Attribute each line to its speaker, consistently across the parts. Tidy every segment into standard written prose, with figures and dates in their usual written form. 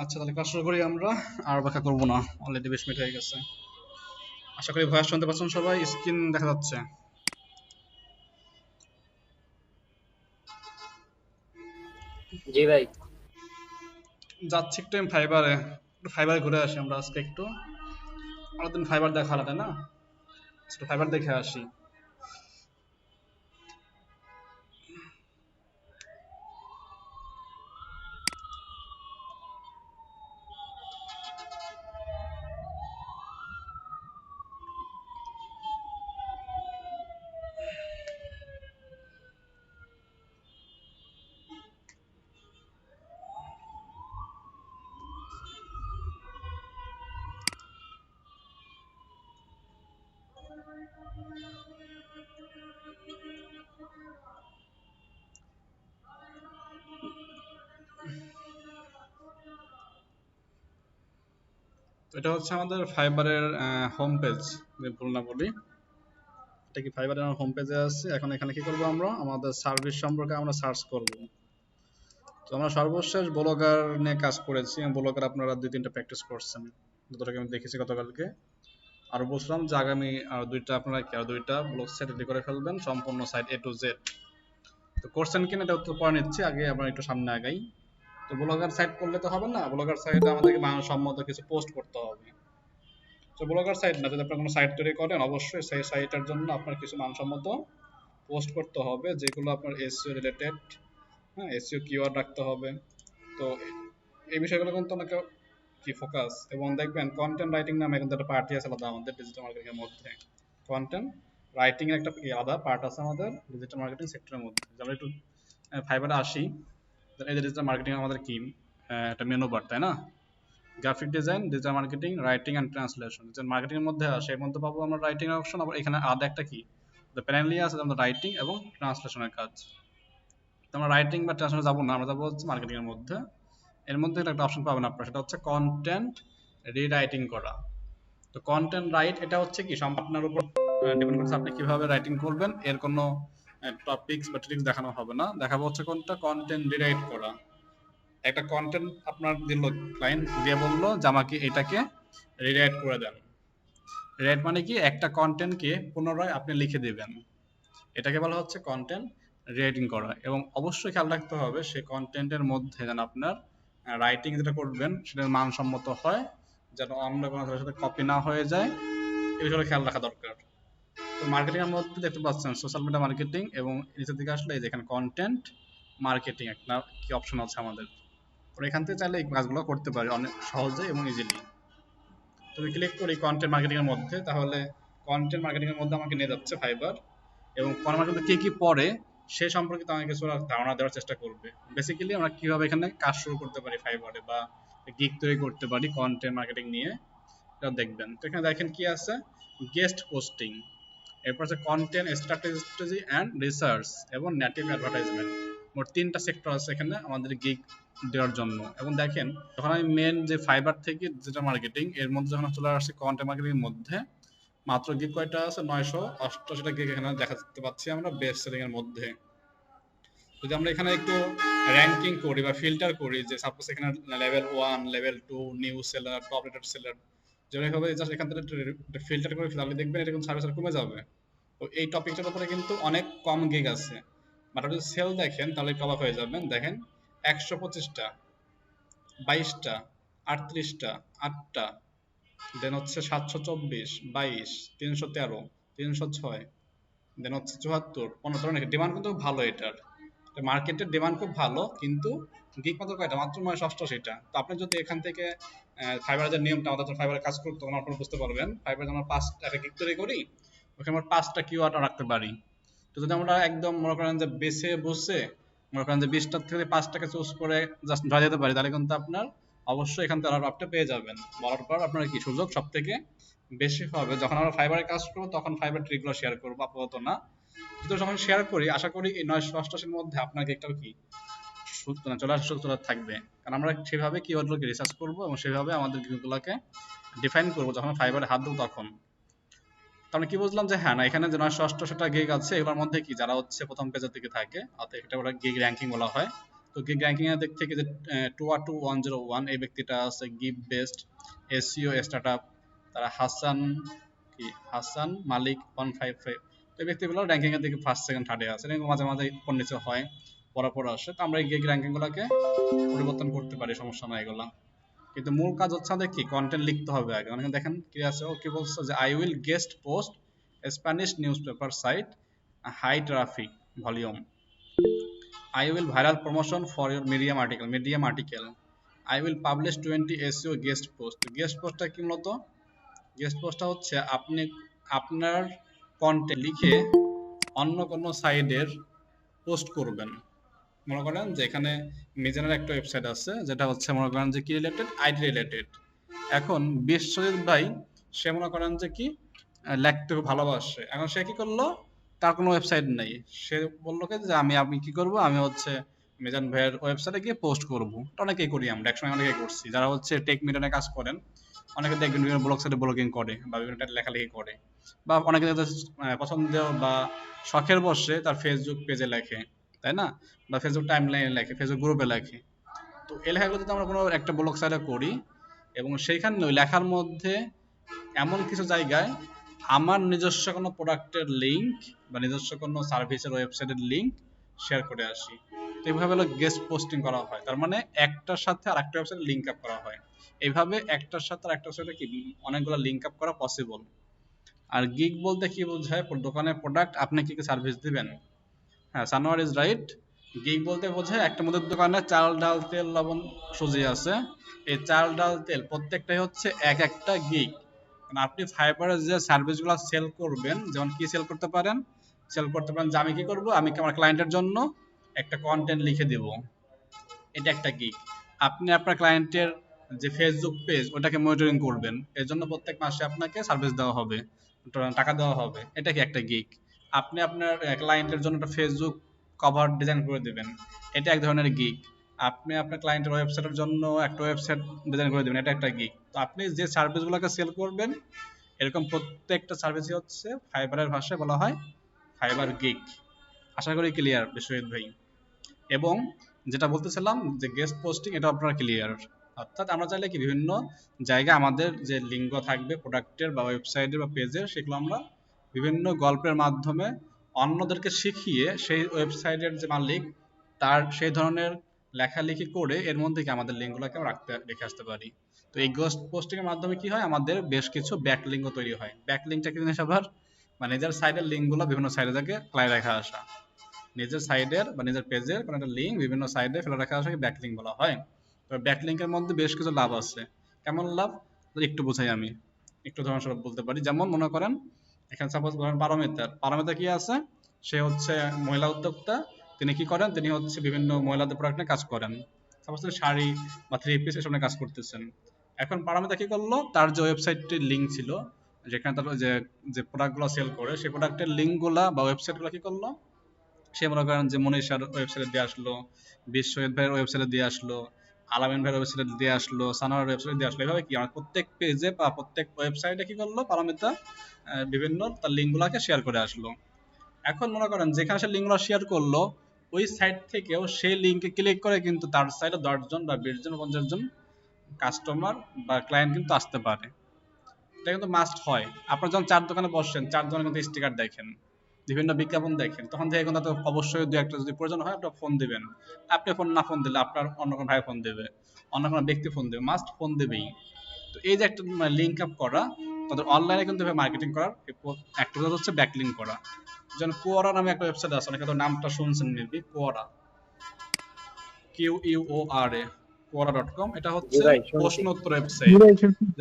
Speaker 1: আচ্ছা, তাহলে ক্লাস শুরু করি আমরা। আর ব্যাখ্যা করবো না, অলরেডি 20 মিনিট হয়ে গেছে। আশা করি ভয়েস শুনতে পাচ্ছেন সবাই, স্ক্রিন দেখা যাচ্ছে।
Speaker 2: জি ভাই।
Speaker 1: যাচ্ছি একটু ফাইবারে, একটু ফাইবারে ঘুরে আসি আমরা আজকে একটু। অনেকদিন ফাইবার দেখা হলো, তাই না? একটু ফাইবার দেখে আসি। তো এটা হচ্ছে আমাদের ফাইবারের হোম পেজ, যদি ভুল না বলি। এটা কি ফাইবারের হোম পেজে আছে। এখন এখানে কি করব, আমরা আমাদের সার্ভিস সম্পর্কে আমরা সার্চ করব। তো আমরা সর্বশেষ ব্লগার নিয়ে কাজ করেছি। ব্লগার আপনারা 2-3টা প্র্যাকটিস করছেন, যতটুকু আমি দেখেছি গতকালকে। আর বলছিলাম যে আগামী আর দুইটা ব্লগ সেট রেডি করে ফেলবেন, সম্পূর্ণ সাইট A to Z। তো করছেন কিনা এটা উত্তর পরে নিচ্ছি, আগে আমরা একটু সামনে আগাই। তো ব্লগার সাইট করলে তো হবে না, ব্লগার সাইটে আমাদেরকে মানসম্মত কিছু পোস্ট করতে হবে। তো ব্লগার সাইট না, যদি আপনার কোনো সাইট তৈরি করেন, অবশ্যই সেই সাইটের জন্য আপনার কিছু মানসম্মত পোস্ট করতে হবে, যেগুলো আপনার এসইও রিলেটেড। হ্যাঁ, এসইও কিওয়ার্ড রাখতে হবে। তো এই বিষয়গুলো কিন্তু অনেকে কি ফোকাস, এবং দেখবেন কন্টেন্ট রাইটিং নামে কিন্তু একটা পার্টি আছে আলাদা আমাদের ডিজিটাল মার্কেটিং এর মধ্যে। কন্টেন্ট রাইটিং এর একটা আলাদা পার্ট আছে আমাদের ডিজিটাল মার্কেটিং সেক্টরের মধ্যে। আমরা একটু ফাইবারে আসি। এই যে ডিজিটাল মার্কেটিং আমাদের কি একটা মেনু বার, তাই না? Graphic design, digital marketing, writing and translation. Digital marketing এর মধ্যে আসে, এর মধ্যে পাবো আমরা রাইটিং এর অপশন। আবার এখানে আলাদা একটা কি প্যানেলই আছে, আমাদের রাইটিং এবং ট্রান্সলেশনের কাজ। তো আমরা রাইটিং বা ট্রান্সলেশন যাবো না, আমরা যাবো হচ্ছে মার্কেটিং এর মধ্যে। এর মধ্যে একটা অপশন পাবেন আপনারা, সেটা হচ্ছে কন্টেন্ট রিরাইটিং করা। তো কন্টেন্ট রাইট এটা হচ্ছে কি আপনার উপর ডিপেন্ড করছে আপনি কিভাবে রাইটিং করবেন। এর কোনো টপিকস বা ট্রিক্স দেখানো হবে না, দেখাবো হচ্ছে কোনটা কন্টেন্ট রিরাইট করা। একটা কন্টেন্ট আপনার দিল, ক্লায়েন্ট দিয়ে বললো যে আমাকে এটাকে রিরাইট করে দেন। রিরাইট মানে কি, একটা কন্টেন্টকে পুনরায় আপনি লিখে দিবেন, এটাকে বলা হচ্ছে কন্টেন্ট রিরাইটিং করা। এবং অবশ্যই খেয়াল রাখতে হবে সেই কন্টেন্টের মধ্যে যেন আপনার রাইটিং যেটা করবেন সেটা মানসম্মত হয়, যেন অন্য কোনো সাথে কপি না হয়ে যায়। এই বিষয়ে খেয়াল রাখা দরকার। তো মার্কেটিং এর মধ্যে দেখতে পাচ্ছেন সোশ্যাল মিডিয়া মার্কেটিং, এবং নিচের দিকে আসলে এই যে এখানে কন্টেন্ট মার্কেটিং একটা কি অপশন আছে আমাদের। তো এখান থেকে চাইলে এই কাজগুলো করতে পারি অনেক সহজে এবং ইজিলি। তো ক্লিক করি কন্টেন্ট মার্কেটিং এর মধ্যে, তাহলে কন্টেন্ট মার্কেটিং এর মধ্যে আমাকে নিয়ে যাচ্ছে ফাইবার। এবং কর্নার মধ্যে কি কি পড়ে সে সম্পর্কিত আমাকে কিছু ধারণা দেওয়ার চেষ্টা করবে। বেসিক্যালি আমরা কিভাবে এখানে কাজ শুরু করতে পারি ফাইবারে, বা গিগ তৈরি করতে পারি কন্টেন্ট মার্কেটিং নিয়ে, এটা দেখবেন। তো এখানে দেখেন কি আছে, গেস্ট পোস্টিং, এরপর আছে কন্টেন্ট স্ট্র্যাটেজি অ্যান্ড রিসার্চ, এবং নেটিভ অ্যাডভার্টাইজমেন্ট। মোট 3টা সেক্টর আছে এখানে আমাদের গিগ দেওয়ার জন্য। এবং দেখেন যখন আমি মেন যে ফাইবার থেকে যেটা মার্কেটিং এর মধ্যে যখন চলে আসছি কন্টেন্ট মার্কেটিং এর মধ্যে, মাত্র গিগ কয়টা আছে, 988টা গিগ এখানে দেখাতে পাচ্ছি আমরা বেস্ট সেলিং এর মধ্যে। যদি আমরা এখানে একটু র্যাঙ্কিং করি বা ফিল্টার করি, যে সাপোজ এখানে level 1, level 2, new seller, top rated seller, যেভাবে জাস্ট এখান থেকে ফিল্টার করে তাহলে দেখবেন এটা কিন্তু সার্ভিস কমে যাবে। তো এই টপিকটার উপরে কিন্তু অনেক কম গিগ আছে, বাট আপনি সেল দেখেন তাহলে একটু অবাক হয়ে যাবেন। দেখেন 125টা, 22টা, 38টা, 8টা, দেন হচ্ছে 724, 22, 313, 306, দেন হচ্ছে 74, 15। ডিমান্ড কিন্তু ভালো এটার, মার্কেটের ডিমান্ড খুব ভালো, কিন্তু গিগ মাত্র কয়টা, মাত্র 988টা। তো আপনি যদি এখান থেকে ফাইবারের যে নিয়মটা, আমাদের তো ফাইবারে কাজ করতে তখন আপনারা বুঝতে পারবেন। ফাইবারে আমরা 5টা গিগ তৈরি করি, ওখানে আমরা 5টা কিওয়ার্ড রাখতে পারি। তো যদি আমরা একদম মনে করেন যে বেছে বসে মনে করেন যে 20টার থেকে 5টাকে চুজ করে জাস্ট ধরে যেতে পারি, তাহলে কিন্তু আপনার অবশ্যই এখান থেকে আপনি পেয়ে যাবেন। বলার পর আপনার কি সুযোগ সব থেকে বেশি হবে। যখন আমরা ফাইবারে কাজ করবো তখন ফাইবার ট্রিকগুলো শেয়ার করবো, আপাতত না। কিন্তু যখন শেয়ার করি আশা করি এই 988-এর মধ্যে আপনার গিগটাও কি চলে আসার সুযোগ থাকবে, কারণ আমরা সেভাবে কিওয়ার্ডগুলোকে রিসার্চ করবো এবং সেভাবে আমাদের গিগগুলোকে ডিফাইন করবো যখন ফাইবারে হাত দেবো তখন। তাহলে কি বুঝলাম যে হ্যাঁ, না এখানে যে 988টা গিগ আছে এগুলোর মধ্যে কি যারা হচ্ছে প্রথম পেজের দিকে থাকে, অর্থাৎ এটা ওরা গিগ র্যাঙ্কিং বলা হয়, তো গিগ র্যাঙ্কিং এর দিক থেকে যে 22101 এই ব্যক্তিটা আছে গিভ বেস্ট এসইও স্টার্টআপ, তারা হাসান মালিক 155, এই ব্যক্তিগুলো র্যাঙ্কিং এর দিকে ফার্স্ট সেকেন্ড থার্ডে আছে, এরকম মাঝে মাঝে উপর নিচে হয়, পরপর আসে। তো আমরা এই গিগ র্যাঙ্কিং গুলোকে পরিবর্তন করতে পারি, সমস্যা নাই এগুলা। কিন্তু মূল কাজ হচ্ছে আমাদের কি কন্টেন্ট লিখতে হবে আগে। অনেকে দেখেন কি আছে, ও কি বলছে যে I will guest post Spanish newspaper site high traffic volume, I will viral promotion for your medium article, I will publish 20 SEO guest post। guest postটা কি মূলত, guest postটা হচ্ছে আপনি আপনার কন্টেন্ট লিখে অন্য কোনো সাইডের পোস্ট করবেন। মনে করেন যে এখানে মিজানের একটা ওয়েবসাইট আছে যেটা হচ্ছে মনে করেন যে কি রিলেটেড, আইডি রিলেটেড। এখন বিশ্বজিৎ ভাই সে মনে করেন যে কি লিখতে ভালোবাসে, এখন সে কি করলো, তার কোনো ওয়েবসাইট নেই, সে বললো যে আমি কি করব, আমি হচ্ছে মিজান ভাইয়ের ওয়েবসাইটে গিয়ে পোস্ট করবো। অনেকেই করি আমরা, একসময় অনেকেই করছি, যারা হচ্ছে টেক মিডিয়ানে কাজ করেন, অনেকে দেখবেন বিভিন্ন ব্লগ সাইটে ব্লগিং করে বা বিভিন্ন লেখালেখি করে, বা অনেকে পছন্দের বা শখের বসে তার ফেসবুক পেজে লেখে, তাই না, বা ফেসবুক টাইমলাইনে লেখে, ফেসবুক গ্রুপে লেখে। তো এই লেখাগুলো যদি আমরা কোনো একটা ব্লগ সাইটে করি এবং সেইখানে ওই লেখার মধ্যে এমন কিছু জায়গায় আমার নিজস্ব কোনো প্রোডাক্টের লিঙ্ক বা নিজস্ব কোনো সার্ভিসের ওয়েবসাইটের লিঙ্ক শেয়ার করে আসি, তো এইভাবে হলো গেস্ট পোস্টিং করা হয়। তার মানে একটার সাথে আর একটা ওয়েবসাইটে লিঙ্ক আপ করা হয়, এইভাবে একটার সাথে আর একটা ওয়েবসাইটে কি অনেকগুলো লিঙ্ক আপ করা পসিবল। আর গিগ বলতে কি বোঝায়, দোকানের প্রোডাক্ট আপনি কি কি সার্ভিস দিবেন। হ্যাঁ, সানোয়ার ইজ রাইট। গিগ বলতে বোঝায় একটা মুদির দোকানে চাল ডাল তেল লবণ সুজি আছে, এই চাল ডাল তেল প্রত্যেকটাই হচ্ছে এক একটা গিগ। আপনি ফাইবারে যে সার্ভিসগুলো সেল করবেন, যেমন কি সেল করতে পারেন যে আমি কি করব, আমি আমার ক্লায়েন্টের জন্য একটা কন্টেন্ট লিখে দেব, এটা একটা গিগ। আপনি আপনার ক্লায়েন্টের যে ফেসবুক পেজ ওটাকে মনিটরিং করবেন, এর জন্য প্রত্যেক মাসে আপনাকে সার্ভিস দেওয়া হবে, টাকা দেওয়া হবে, এটা কি একটা গিগ। আপনি আপনার ক্লায়েন্টের জন্য একটা ফেসবুক কভার ডিজাইন করে দেবেন, এটা এক ধরনের গিগ। আপনি আপনার ক্লায়েন্টের ওয়েবসাইটের জন্য একটা ওয়েবসাইট ডিজাইন করে দেবেন, এটা একটা গিগ। তো আপনি যে সার্ভিসগুলোকে সেল করবেন এরকম প্রত্যেকটা সার্ভিসই হচ্ছে ফাইবারের ভাষায় বলা হয় ফাইবার গিগ। আশা করি ক্লিয়ার বিশ্বজিৎ ভাই। এবং যেটা বলতেছিলাম যে গেস্ট পোস্টিং, এটা আপনারা ক্লিয়ার। অর্থাৎ আমরা চাইলে কি বিভিন্ন জায়গায় আমাদের যে লিঙ্ক থাকবে প্রোডাক্টের বা ওয়েবসাইটের বা পেজের, সেগুলো আমরা বিভিন্ন গল্পের মাধ্যমে অন্যদেরকে শিখিয়ে সেই ওয়েবসাইটের যে মালিক তার সেই ধরনের লেখালেখি করে এর মধ্যে কি আমাদের লিঙ্কগুলোকে রেখে আসতে পারি। তো এই গেস্ট পোস্টিং এর মাধ্যমে কি হয়, আমাদের বেশ কিছু ব্যাকলিঙ্ক তৈরি হয়। ব্যাকলিঙ্কটা কি জিনিস আবার, মানে নিজের সাইডের লিঙ্কগুলো বিভিন্ন সাইডে থেকে ফেলে রাখা আসা, নিজের সাইডের বা নিজের পেজের কোনো একটা লিঙ্ক বিভিন্ন সাইডে ফেলে রাখা আসাকে ব্যাকলিঙ্ক বলা হয়। তো ব্যাকলিঙ্কের মধ্যে বেশ কিছু লাভ আছে। কেমন লাভ একটু বোঝাই, আমি একটু উদাহরণস্বরূপ বলতে পারি। যেমন মনে করেন এখানে সাপোজ ধরেন পারমিতা কি আছে, সে হচ্ছে মহিলা উদ্যোক্তা, তিনি কি করেন, তিনি হচ্ছে বিভিন্ন মহিলাদের প্রোডাক্ট নিয়ে কাজ করেন, সাপোজ শাড়ি বা থ্রি পিস এসব নিয়ে কাজ করতেছেন। এখন পারমিতা কি করলো, তার যে ওয়েবসাইটটির লিঙ্ক ছিল যেখানে তার যে প্রোডাক্টগুলো সেল করে সেই প্রোডাক্টের লিঙ্কগুলা বা ওয়েবসাইটগুলো কি করলো, সে মনে করেন যে মনীষার ওয়েবসাইটে দিয়ে আসলো, বিশ্বজিৎ ভাইয়ের ওয়েবসাইটে দিয়ে আসলো, আলামিন ভাইয়ের ওয়েবসাইটে দিয়ে আসলো, সানোয়ার ওয়েবসাইটে দিয়ে আসলো। এভাবে কি আমার প্রত্যেক পেজে বা প্রত্যেক ওয়েবসাইটে কি করলো, পারমিতা বিভিন্ন তার লিঙ্কগুলোকে শেয়ার করে আসলো। এখন মনে করেন যেখানে সে লিঙ্কগুলো শেয়ার করলো ওই সাইট থেকেও সেই লিঙ্কে ক্লিক করে কিন্তু তার সাইটে 10 জন বা 20 জন 50 জন কাস্টমার বা ক্লায়েন্ট কিন্তু আসতে পারে। এটা কিন্তু মাস্ট হয়। আপনার যখন চার দোকানে বসছেন, চার দোকানে কিন্তু স্টিকার দেখেন, বিভিন্ন বিজ্ঞাপন দেখেন, তখন থেকে কিন্তু অবশ্যই দু একটা যদি প্রয়োজন হয় আপনার ফোন দিবেন। আপনি ফোন দিলে আপনার অন্য কোনো ভাই ফোন দেবে, অন্য কোনো ব্যক্তি ফোন দেবে, মাস্ট ফোন দেবেই। তো এই যে একটা লিঙ্ক আপ করা, তাদের অনলাইনে কিন্তু মার্কেটিং করার একটা হচ্ছে ব্যাকলিঙ্ক করা। যেমন কোয়ারা নামে একটা ওয়েবসাইট আছে, অনেকে তো নামটা শুনছেন মেবি, কোয়ারা, QUORA, quora.com। এটা হচ্ছে প্রশ্ন উত্তর ওয়েবসাইট।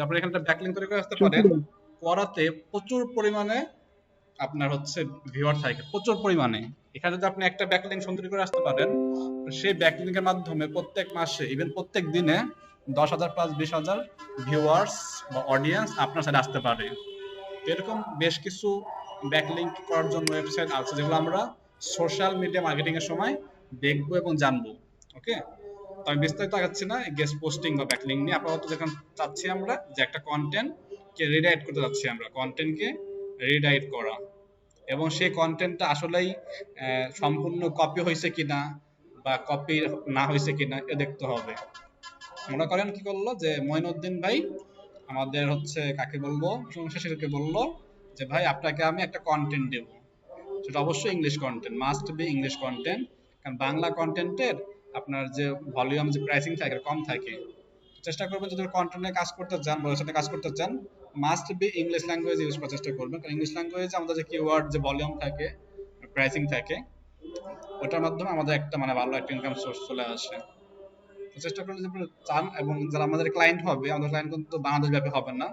Speaker 1: আপনি এখানে একটা ব্যাকলিঙ্ক তৈরি করে আসতে পারেন। কোয়ারাতে প্রচুর পরিমাণে আপনার হচ্ছে ভিউয়ার থাকে, প্রচুর পরিমাণে। এখানে যদি আপনি একটা ব্যাকলিঙ্ক তৈরি করে আসতে পারেন, সেই ব্যাকলিঙ্কের মাধ্যমে প্রত্যেক মাসে ইভেন প্রত্যেক দিনে 10,000 প্লাস 20,000 ভিউয়ার্স বা অডিয়েন্স আপনার সাথে আসতে পারে। এরকম বেশ কিছু ব্যাকলিঙ্ক করার জন্য ওয়েবসাইট আছে যেগুলো আমরা সোশ্যাল মিডিয়া মার্কেটিং এর সময় দেখবো এবং জানবো। ওকে, তো আমি বিস্তারিত আগাচ্ছি না গেস্ট পোস্টিং বা ব্যাকলিঙ্ক নিয়ে। আপাতত যখন চাচ্ছি আমরা যে একটা কন্টেন্ট কে রিডাইরেক্ট করতে যাচ্ছি, আমরা কন্টেন্টকে রিডাইরেক্ট করা, এবং সেই কন্টেন্টটা আসলেই সম্পূর্ণ কপি হয়েছে কিনা বা কপি না হয়েছে কিনা এ দেখতে হবে। মনে করেন কি করলো যে মঈনুদ্দিন ভাই আমাদের হচ্ছে কাকে বলবো, শেষকে বললো যে ভাই আপনাকে আমি একটা কন্টেন্ট দেব, সেটা অবশ্যই English content, must be English content. কারণ বাংলা কন্টেন্টের আপনার যে ভলিউম, যে প্রাইসিং থাকে কম থাকে। চেষ্টা করবেন যদি কন্টেন্টে কাজ করতে চান, ভবিষ্যতে কাজ করতে চান, must be English language use করার চেষ্টা করবেন। কারণ ইংলিশ ল্যাঙ্গুয়েজে আমাদের যে কিওয়ার্ড, যে ভলিউম থাকে, প্রাইসিং থাকে, ওটার মাধ্যমে আমাদের একটা মানে ভালো একটা ইনকাম সোর্স চলে আসে। চেষ্টা করলে যদি চান, এবং যারা আমাদের ক্লায়েন্ট হবে, আমাদের ক্লায়েন্ট কিন্তু বাংলাদেশ ব্যাপী হবে না,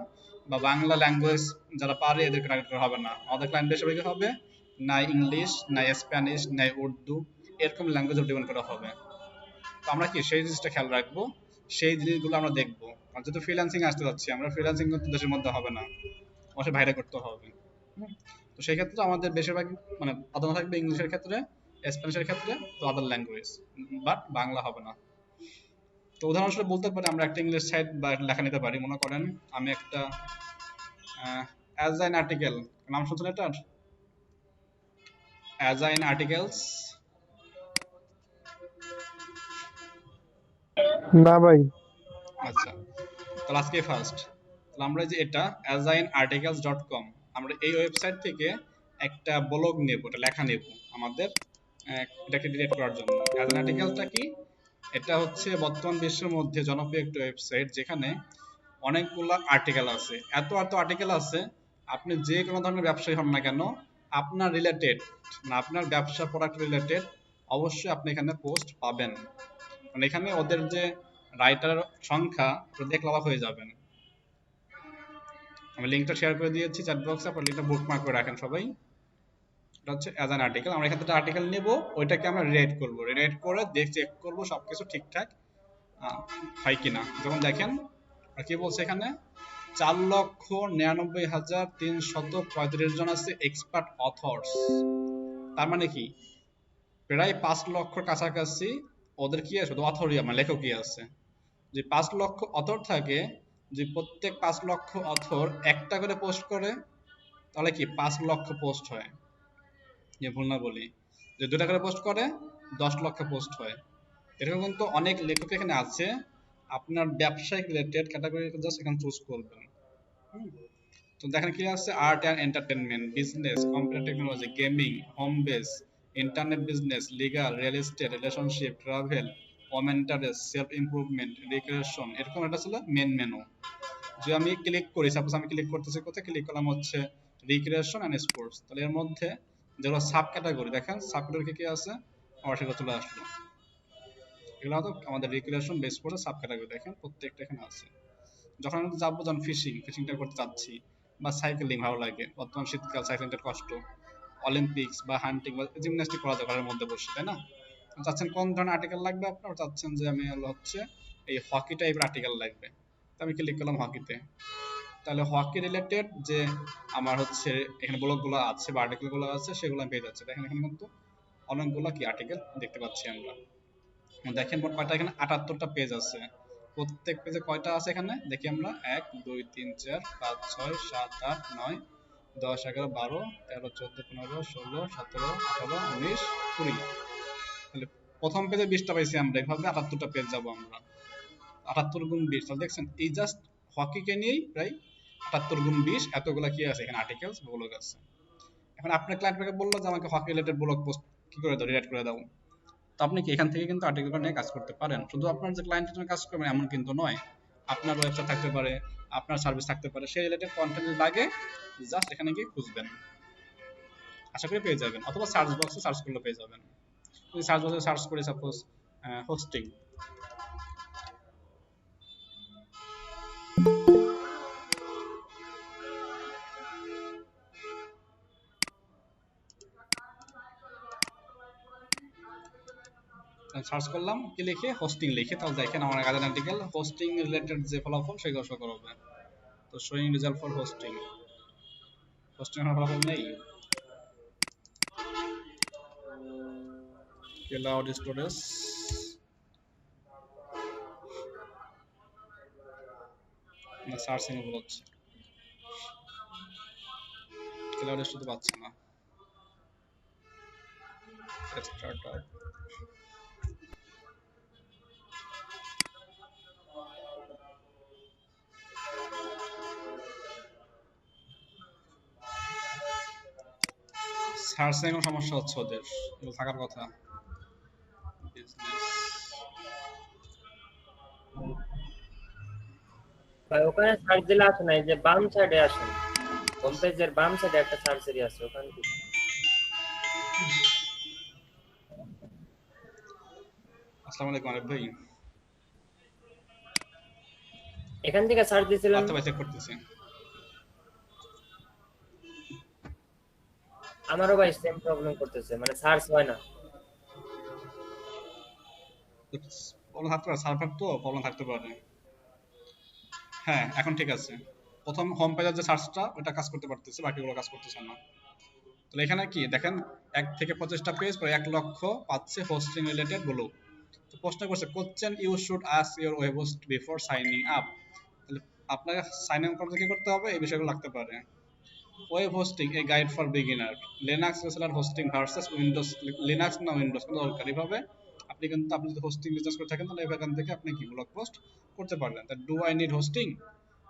Speaker 1: বা বাংলা ল্যাঙ্গুয়েজ যারা পারে এদেরকে টার্গেট করা হবে না। আমাদের ক্লায়েন্ট বেশিরভাগই হবে না ইংলিশ, না স্প্যানিশ, না উর্দু, এরকম ল্যাঙ্গুয়েজ ডিপেন্ড করা হবে। তো আমরা কি সেই জিনিসটা খেয়াল রাখবো, সেই জিনিসগুলো আমরা দেখবো। আর যেহেতু ফ্রিল্যান্সিং আসতে যাচ্ছি আমরা, ফ্রিল্যান্সিং কিন্তু দেশের মধ্যে হবে না, অবশ্যই বাইরে করতে হবে। তো সেই ক্ষেত্রে আমাদের বেশিরভাগ মানে প্রাধান্য থাকবে ইংলিশের ক্ষেত্রে, স্প্যানিশের ক্ষেত্রে, তো আদার ল্যাঙ্গুয়েজ, বাট বাংলা হবে না। তো উদাহরণস্বরূপ বলতে পারি আমরা একটা ইংলিশ সাইট বা লেখা নিতে পারি। মনে করেন আমি একটা অ্যাজাইন আর্টিকেল, নাম শুনছেন এটার? অ্যাজাইন আর্টিকেলস।
Speaker 3: না ভাই।
Speaker 1: আচ্ছা, তাহলে আজকে ফার্স্ট, তাহলে আমরা যে এটা azainarticles.com, আমরা এই ওয়েবসাইট থেকে একটা ব্লগ নেব, এটা লেখা নেব আমাদের এটাকে ডিলিট করার জন্য। অ্যাজাইন আর্টিকেলটা কি? এটা হচ্ছে বর্তমান বিশ্বের মধ্যে জনপ্রিয় একটা ওয়েবসাইট, যেখানে অনেকগুলো আর্টিকেল আছে, এত এত আর্টিকেল আছে, আপনি যে কোনো ধরনের ব্যবসায়ী হন না কেন, আপনার রিলেটেড, না আপনার ব্যবসা প্রোডাক্ট রিলেটেড, অবশ্যই আপনি এখানে পোস্ট পাবেন। মানে এখানে ওদের যে রাইটারের সংখ্যা দেখলে অবাক হয়ে যাবেন। আমি লিঙ্কটা শেয়ার করে দিয়েছি চ্যাট বক্সে, আপনার লিঙ্কটা বুকমার্ক করে রাখেন সবাই। এটা হচ্ছে অ্যাজ অ্যান আর্টিকেল, আমরা এখান থেকে আর্টিকেল নেব, ওইটাকে আমরা রিলেট করব, রিলেট করে চেক করব সবকিছু ঠিকঠাক হয় কিনা। যেমন দেখেন আর কি বলছে এখানে, 4,99,335 জন আছে এক্সপার্ট অথর্স। তার মানে কি প্রায় 5 লক্ষর কাছাকাছি ওদের কি আছে, অথরিয়া মানে লেখকই আছে। যে 5 লক্ষ অথর থাকে, যে প্রত্যেক 5 লক্ষ অথর একটা করে পোস্ট করে, তাহলে কি 5 লক্ষ পোস্ট হয়। যে ভুল না বলি, যে 2টা করে পোস্ট করে 10 লক্ষ পোস্ট হয়। এরকম কিন্তু অনেক লেখক এখানে আছে। আপনার ব্যবসায়িক রিলেটেড ক্যাটাগরি জাস্ট এখানে চুজ করবেন। তো দেখেন কি আছে, art and entertainment, business, computer technology, gaming, home base, internet business, legal, real estate, relationship, travel, home interest, self improvement, recreation, এরকম একটা ছিল মেন মেনু। যে আমি ক্লিক করি, সাপোজ আমি ক্লিক করতেছি, কোথায় ক্লিক করলাম হচ্ছে রিক্রিয়েশন এন্ড স্পোর্টস, তাহলে এর মধ্যে যেগুলো সাব ক্যাটাগরি, দেখেন সাব ক্যাটাগরি কি আছে, আমার সেটা চলে আসলো। এগুলো হয়তো আমাদের রিক্রিয়েশন বেস করে সাব ক্যাটাগরি, দেখেন প্রত্যেকটা এখানে আছে। যখন আমি যাবো, যখন ফিশিংটা করতে চাচ্ছি, বা সাইকেলিং ভালো লাগে, বর্তমান শীতকাল সাইকেলিংটার কষ্ট, অলিম্পিক্স বা হান্টিং বা জিমন্যাস্টিক করা যায় ঘরের মধ্যে বসে, তাই না? চাচ্ছেন কোন ধরনের আর্টিকেল লাগবে আপনার, চাচ্ছেন যে আমি হচ্ছে এই হকি টাইপের আর্টিকেল লাগবে, তো আমি ক্লিক করলাম হকিতে। তাহলে হকি রিলেটেড যে আমার হচ্ছে এখানে ব্লগগুলো আছে বা আর্টিকেলগুলো আছে, সেগুলো আমি পেয়ে যাচ্ছি। দেখেন এখানে কিন্তু অনেকগুলো কি আর্টিকেল দেখতে পাচ্ছি আমরা। দেখেন মোট কয়টা, এখানে 78টা পেজ আছে। প্রত্যেক পেজে কয়টা আছে এখানে দেখি আমরা, 1 2 3 4 5 6 7 8 9 10 11 12 13 14 15 16 17 18 19 20। তাহলে প্রথম পেজে 20টা পাইছি আমরা, এভাবে 78টা পেজ যাব আমরা। 78 গুণ 20, তাহলে দেখছেন এই জাস্ট হকিকে নিয়েই প্রায় 78 গুণ 20 এতগুলা কি আছে এখানে, আর্টিকেলস ব্লগ আছে। এখন আপনার ক্লায়েন্টকে বললো যে আমাকে হকি রিলেটেড ব্লগ পোস্ট কি করে দাও, রিলেট করে দাও, তো আপনি কি এখান থেকে কিন্তু আর্টিকেল নিয়ে কাজ করতে পারেন। শুধু আপনার যে ক্লায়েন্টের জন্য কাজ করবেন এমন কিন্তু নয়, আপনার ওয়েবসাইট থাকতে পারে, আপনার সার্ভিস থাকতে পারে, সেই রিলেটেড কন্টেন্ট লাগে, জাস্ট এখানে গিয়ে খুঁজবেন, আশা করি পেয়ে যাবেন, অথবা সার্চ বক্সে সার্চ করলে পেয়ে যাবেন। যদি সার্চ বক্সে সার্চ করি সাপোজ হোস্টিং, সার্চ করলাম কি লিখে, হোস্টিং লিখে, তাহলে দেখেন আমার কাজের আর্টিকেল হোস্টিং রিলেটেড যে ফলাফল সেগুলো শো করবে। তো showing result for hosting, hosting এর ফলাফল নেই, ক্লাউড স্টোরেজ, না সার্চিং ভুল হচ্ছে, ক্লাউড স্টোরেজ পাচ্ছে না, স্টার্ট আপ, সার্চে কোনো সমস্যা হচ্ছে ওদের, এগুলো থাকার কথা। বিজনেস
Speaker 2: ভাই ওখানে সার্চ দিলে আসে না, এই যে বাম সাইডে আসেন, হোম পেজের বাম সাইডে একটা সার্চ এরিয়া আছে, ওখানে কি
Speaker 1: আসসালামু আলাইকুম আরিফ ভাই।
Speaker 2: এখান থেকে সার্চ দিয়েছিলেন?
Speaker 1: আচ্ছা ভাই, চেক করতেছি।
Speaker 2: আমারও ভাই সেম প্রবলেম করতেছে, মানে সার্চ হয় না।
Speaker 1: প্রবলেম থাকতে পারে, সার্ভার তো প্রবলেম থাকতে পারে। হ্যাঁ, এখন ঠিক আছে। প্রথম হোম পেজের যে সার্চটা ওটা কাজ করতে পারতেছে, বাকিগুলো কাজ করতেছে না। তাহলে এখানে কি দেখেন, 1 থেকে 25টা পেজ প্রায় 1 লক্ষ পাচ্ছে হোস্টিং রিলেটেড ব্লগ। তো প্রশ্ন করছে question you should ask your web host before signing up. তাহলে আপনাকে সাইন ইন করতে কি করতে হবে, এই বিষয়গুলো লাগতে পারে। Web hosting a guide for beginner, Linux reseller hosting versus Windows, Linux না উইন্ডোজ কোনো দরকার। এইভাবে আপনি কিন্তু, আপনি যদি হোস্টিং বিজনেস করে থাকেন তাহলে এখান থেকে আপনি কি ব্লগ পোস্ট করতে পারবেন। ডু আই নিড হোস্টিং,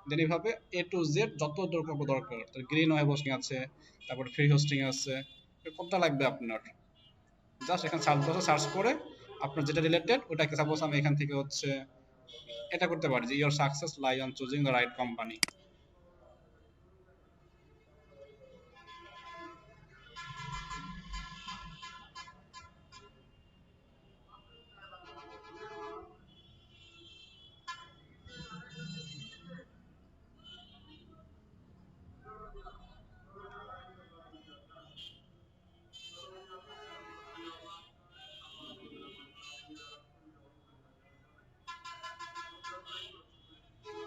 Speaker 1: দেন এইভাবে এ টু জেড যত দরকার। গ্রিন ওয়েব হোস্টিং আছে, তারপরে ফ্রি হোস্টিং আছে, কোনটা লাগবে আপনার, জাস্ট এখানে সার্চ বক্সে সার্চ করে আপনার যেটা রিলেটেড ওটাকে, সাপোজ আমি এখান থেকে হচ্ছে এটা করতে পারি যে your success lie on choosing the right company.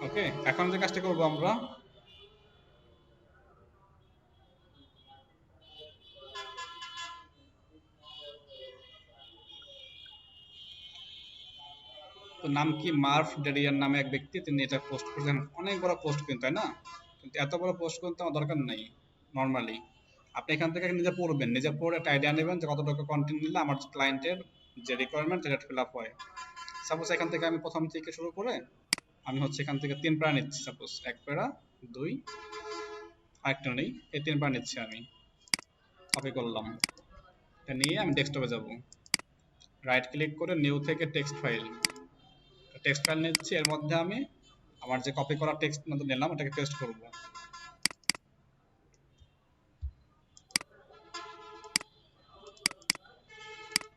Speaker 1: Okay, এখন যে কাজটা করবো আমরা, তো নাম কি মার্ফ ডেরিয়ান নামে এক ব্যক্তি, তিনি এটা পোস্ট করেছেন। অনেক বড় পোস্ট কিন্তু, তাই না? কিন্তু এত বড় পোস্ট করতে আমার দরকার নেই। নর্মালি আপনি এখান থেকে নিজে পড়বেন, নিজে পড়ে একটা আইডিয়া নেবেন যে কতটুকু কন্টেন্ট নিলে আমার ক্লায়েন্টের যে রিকোয়ারমেন্ট সেটা ফিল আপ হয়। সাপোজ এখান থেকে আমি প্রথম থেকে শুরু করে আমি হচ্ছে এখান থেকে 3 প্যারা নিচ্ছি, সাপোজ 1 প্যারা, 2, আরেকটা নেই, এই 3 প্যারা নিচ্ছি আমি। কপি করলাম, এটা নিয়ে আমি ডেস্কটপে যাব, রাইট ক্লিক করে নিউ থেকে টেক্সট ফাইল নিচ্ছি। এর মধ্যে আমি আমার যে কপি করা টেক্সট মতো নিলাম ওটাকে পেস্ট করব।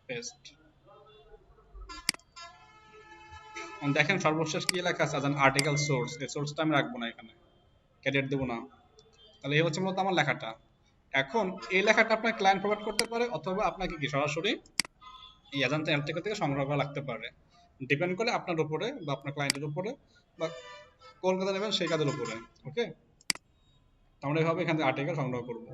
Speaker 1: পেস্ট। দেখেন সর্বশেষ কি লেখা আছে, আর্টিকেল সোর্স, এই সোর্সটা আমি রাখবো না এখানে, ক্যাডেট দেবো না। তাহলে এই হচ্ছে মূলত আমার লেখাটা। এখন এই লেখাটা আপনার ক্লায়েন্ট প্রোভাইড করতে পারে, অথবা আপনাকে কি সরাসরি এই এজেন্ট আর্টিকেল থেকে সংগ্রহ করা লাগতে পারে, ডিপেন্ড করে আপনার উপরে বা আপনার ক্লায়েন্টের উপরে, বা কোন কাজে নেবেন সেই কাজের উপরে। ওকে, আমরা এইভাবে এখান থেকে আর্টিকেল সংগ্রহ করব।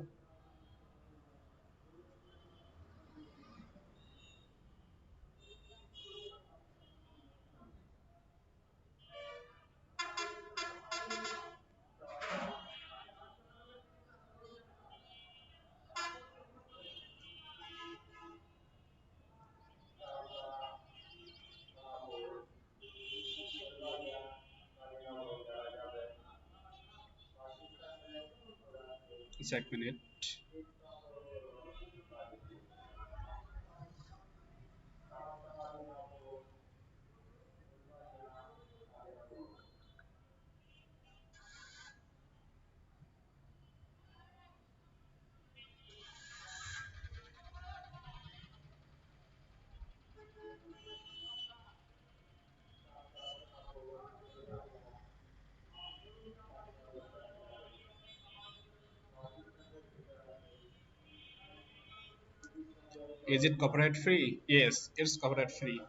Speaker 1: আচ্ছা, 1 minute. Is it copyright free? Yes, it's copyright free.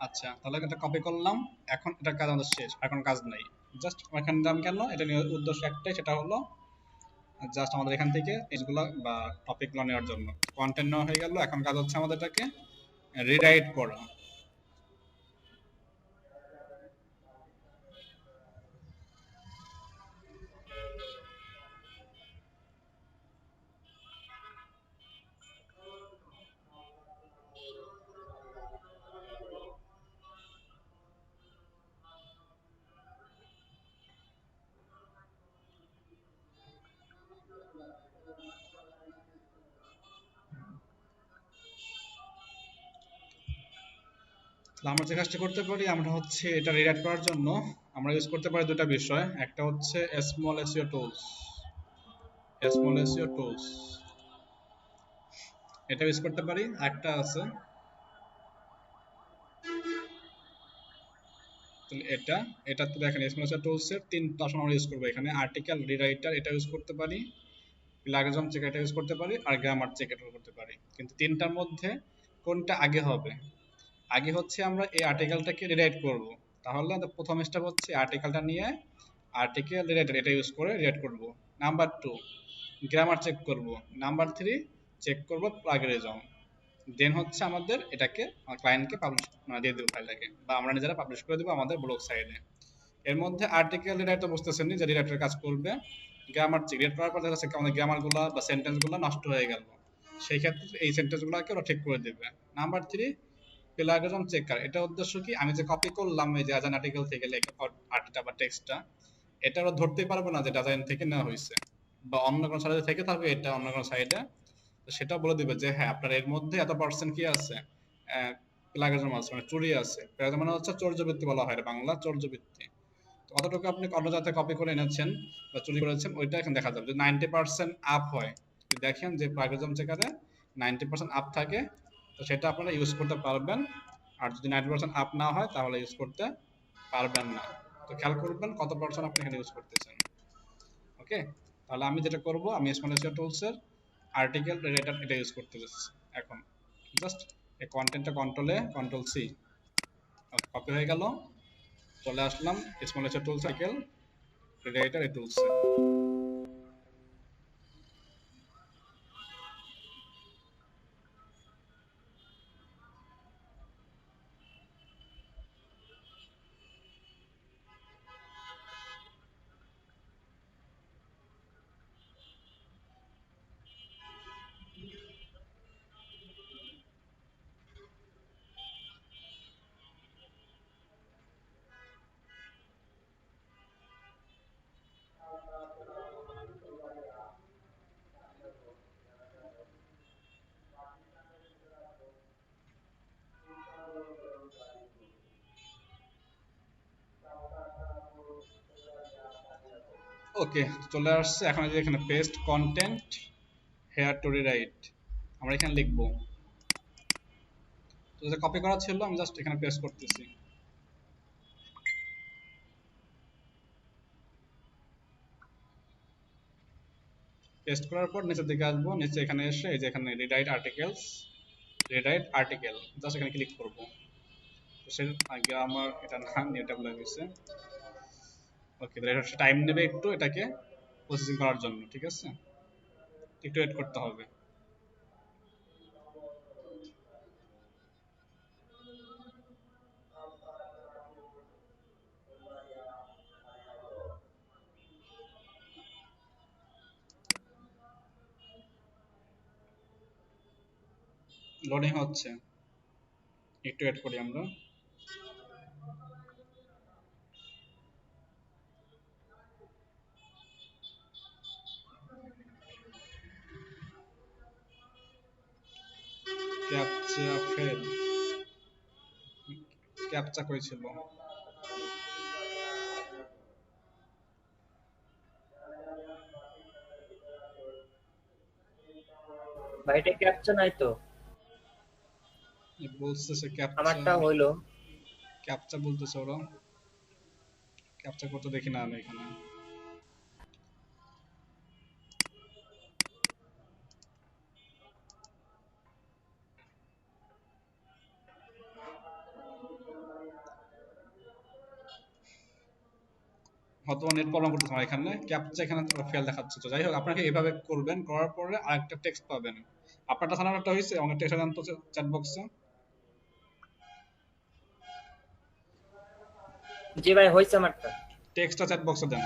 Speaker 1: আচ্ছা, তাহলে এটা কপি করলাম। এখন এটার কাজ আমাদের শেষ, এখন কাজ নাই। জাস্ট এখানে দাম কেন, এটা নিয়ে উদ্দেশ্য একটাই, সেটা হলো জাস্ট আমাদের এখান থেকে এগুলো বা টপিকগুলো নেওয়ার জন্য। কন্টেন্ট নেওয়া হয়ে গেল, এখন কাজ হচ্ছে আমাদের এটাকে রিরাইট করা। আমরা যে কাজটা করতে পারি আমরা হচ্ছে এটা রিরাইট করার জন্য আমরা ইউজ করতে পারি দুটা বিষয়, একটা হচ্ছে small SEO tools, small SEO tools এটা ইউজ করতে পারি। একটা আছে এটা, এটা তো দেখেন স্মল এসইও টুলস এর তিনটা অপশন আমরা ইউজ করব এখানে, আর্টিকেল রিরাইটার এটা ইউজ করতে পারি, প্লাগরিজম চেক এটা ইউজ করতে পারি, আর গ্রামার চেক এটা করতে পারি। কিন্তু তিনটার মধ্যে কোনটা আগে হবে? আগে হচ্ছে আমরা এই আর্টিকেলটাকে রিরাইট করব, তাহলে প্রথম স্টেপ হচ্ছে আর্টিকেলটা নিয়ে আর্টিকেল রিলেটেড এটা ইউজ করে রিলেট করব। নাম্বার 2 গ্রামার চেক করব। নাম্বার 3 চেক করব প্লাগরিজম। দেন হচ্ছে আমাদের এটাকে ক্লায়েন্টকে পাবলিশ দিয়ে দেবো ফাইলটাকে, বা আমরা নিজেরা পাবলিশ করে দেবো আমাদের ব্লগ সাইটে। এর মধ্যে আর্টিকেল রিলেট তো বুঝতেছেন যে রিলেটের কাজ করবে, গ্রামার চেক রিলেট করার পর দেখা যাচ্ছে আমাদের গ্রামারগুলো বা সেন্টেন্সগুলো নষ্ট হয়ে গেল, সেই ক্ষেত্রে এই সেন্টেন্সগুলোকে ওরা ঠিক করে দেবে। নাম্বার 3 প্লাগরিজম চেকার, এটা উদ্দেশ্য কি আমি যে কপি করলাম এই যে আজান আর্টিকেল থেকে আর্টিটা বা টেক্সটটা, এটা ওরা ধরতেই পারবে না যে ডিজাইন থেকে নেওয়া হয়েছে, বা অন্য কোনো সাইডে থেকে থাকবে এটা অন্য কোনো সাইডে, তো সেটা বলে দিবে যে হ্যাঁ আপনার এর মধ্যে এত পার্সেন্ট কি আছে, প্লাগরিজম আছে, মানে চুরি আছে। প্লাগরিজম মানে হচ্ছে চর্যবৃত্তি বলা হয়, বাংলা চর্যবৃত্তি। তো কতটুকু আপনি অন্য জায়গা থেকে কপি করে এনেছেন বা চুরি করেছেন ওইটা এখন দেখা যাবে। যদি 90% আপ হয়, যদি দেখেন যে প্লাগরিজম চেকারে 90% আপ থাকে, তো সেটা আপনারা ইউজ করতে পারবেন। আর যদি 90% আপ না হয় তাহলে ইউজ করতে পারবেন না। তো খেয়াল করবেন কত পার্সেন্ট আপনি এখানে ইউজ করতেছেন। ওকে, তাহলে আমি যেটা করব, আমি স্মল এসইও টুলসের আর্টিকেল রিলেটেড এটা ইউজ করতে যাচ্ছি এখন। জাস্ট এই কন্টেন্টটা কন্ট্রোল সি, কপি হয়ে গেল, চলে আসলাম small SEO tools article related এই টুলসে। ওকে, চলে আসছে। এখন এই যে এখানে paste content here to rewrite আমরা এখানে লিখবো, তো যে কপি করা ছিল আমি জাস্ট এখানে পেস্ট করতেছি। পেস্ট করার পর নিচের দিকে আসবো, নিচে এখানে এসে এই যে এখানে rewrite articles, rewrite article just এখানে ক্লিক করব। তো সে আগে আমার এটা নাম এটা বলে গেছে। ওকে, তাহলে এটা টাইম নেবে একটু এটাকে প্রসেসিং করার জন্য, ঠিক আছে, একটু ওয়েট করতে হবে। লোডিং হচ্ছে, একটু ওয়েট করি আমরা। ক্যাপচা ফেল, ক্যাপচা করেছিল।
Speaker 2: ভাই এটা ক্যাপচা নাই তো,
Speaker 1: বলতেছে ক্যাপচা,
Speaker 2: আমারটা হইলো।
Speaker 1: ক্যাপচা বলতেছে ওরা, ক্যাপচা করতে দেখি না আমি এখানে। হয়তো নেট প্রবলেম করতেছে আমার এখানে, ক্যাপচা এখানে ফেল দেখাচ্ছে। তো যাই হোক, আপনাকে এভাবে করবেন, করার পরে আরেকটা টেক্সট পাবেন। আপনারটা সাধারণত হয়েছে, আমার টেক্সট জানতো চ্যাট বক্সে।
Speaker 2: জি ভাই হইছে আমারটা।
Speaker 1: টেক্সটটা চ্যাট বক্সে দেন।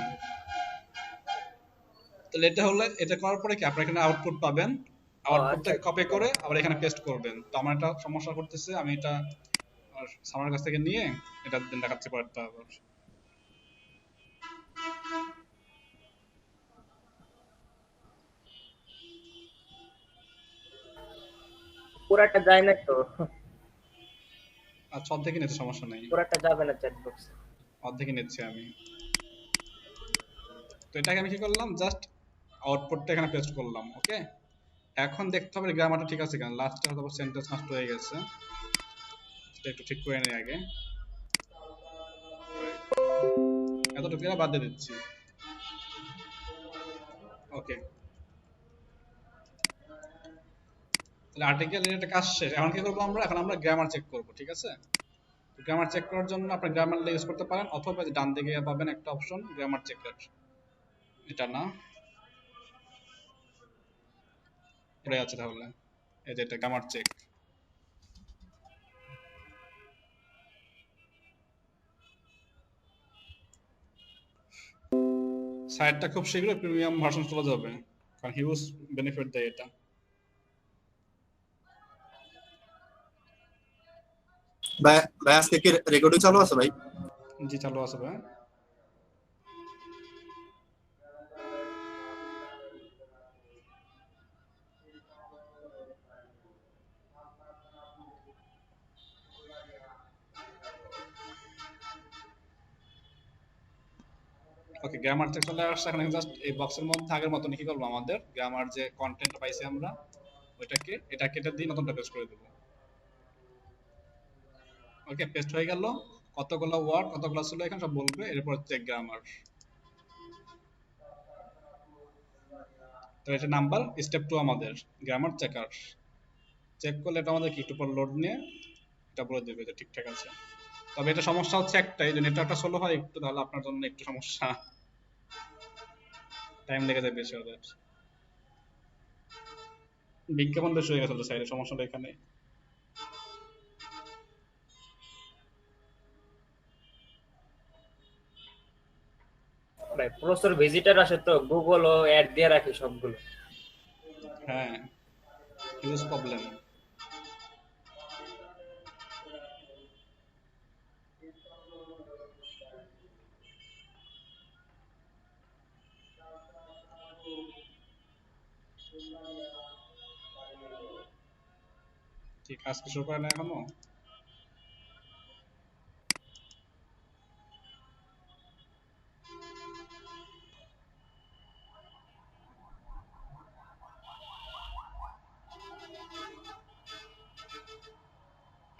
Speaker 1: তাহলে এটা হলে, এটা করার পরে কি আপনারা এখানে আউটপুট পাবেন,
Speaker 2: ও আচ্ছা
Speaker 1: আউটপুটটাকে কপি
Speaker 2: আচ্ছা।
Speaker 1: করে আবার এখানে পেস্ট করবেন। তো আমার এটা সমস্যা করতেছে, আমি এটা সামার কাছ থেকে নিয়ে এটা দিন দেখাচ্ছি পরেরটা আবার।
Speaker 2: পুরাটা যায় না তো।
Speaker 1: আচ্ছা, অর্ধেকই নিচ্ছে, সমস্যা নেই।
Speaker 2: পুরাটা যাবে না চ্যাট বক্সে।
Speaker 1: অর্ধেকই নিচ্ছি আমি। তো এটাকে আমি কি করলাম, জাস্ট আউটপুটটা এখানে পেস্ট করলাম। ওকে, এখন দেখতে হবে গ্রামারটা ঠিক আছে কিনা। লাস্টে হয়তো সেন্টেন্স নষ্ট হয়ে গেছে, সেটা একটু ঠিক করে নেই আগে। এতটুকু বাদ দিয়ে দিচ্ছি। ওকে, তাহলে আর্টিকেল এর একটা কাজ শেষ। এখন কি করবো আমরা, এখন আমরা গ্রামার চেক করব, ঠিক আছে। গ্রামার চেক করার জন্য আপনি গ্রামার ইউজ করতে পারেন, অথবা যে ডান দিকে পাবেন একটা অপশন গ্রামার চেকার, এটা না, এটা আছে তাহলে, এই যে এটা গ্রামার চেক। সাইটটা খুব শীঘ্রই প্রিমিয়াম ভার্সন চলে যাবে, কারণ হিউজ বেনিফিট দেয় এটা।
Speaker 3: ভাই ভাই আজকে কি রেকর্ডিং চালু আছে ভাই?
Speaker 1: জি, চালু আছে ভাই। ওকে, গ্রামার চেক চলে আসছে। এখন জাস্ট এই বক্সের মধ্যে আগের মতন কি করবো, আমাদের গ্রামার যে কন্টেন্ট পাইছি আমরা, ওইটাকে এটা কেটে দিয়ে নতুনটা পেস্ট করে দেবো। ওকে, পেস্ট হয়ে গেল। কতগুলো ওয়ার্ড কতগুলো ছিল এখানে সব বলবে, এরপর চেক গ্রামার। তো এটা নাম্বার স্টেপ 2 আমাদের গ্রামার চেকার। চেক করলে এটা আমাদের কি একটু পর লোড নিয়ে এটা বলে দেবে যে ঠিকঠাক আছে। তবে এটা সমস্যা হচ্ছে একটাই, যে নেটওয়ার্কটা স্লো হয় একটু, তাহলে আপনার জন্য একটু সমস্যা, টাইম লেগে যায় বেশি ওদের। বিজ্ঞাপন বেশি হয়ে গেছে সাইডে, সমস্যাটা এখানে।
Speaker 2: ভাই প্রচুর ভিজিটার আসে তো, গুগল ও অ্যাড দিয়ে রাখে সবগুলো।
Speaker 1: হ্যাঁ, হিউজ প্রবলেম। ঠিক, আজকে শুরু করে না এখনো।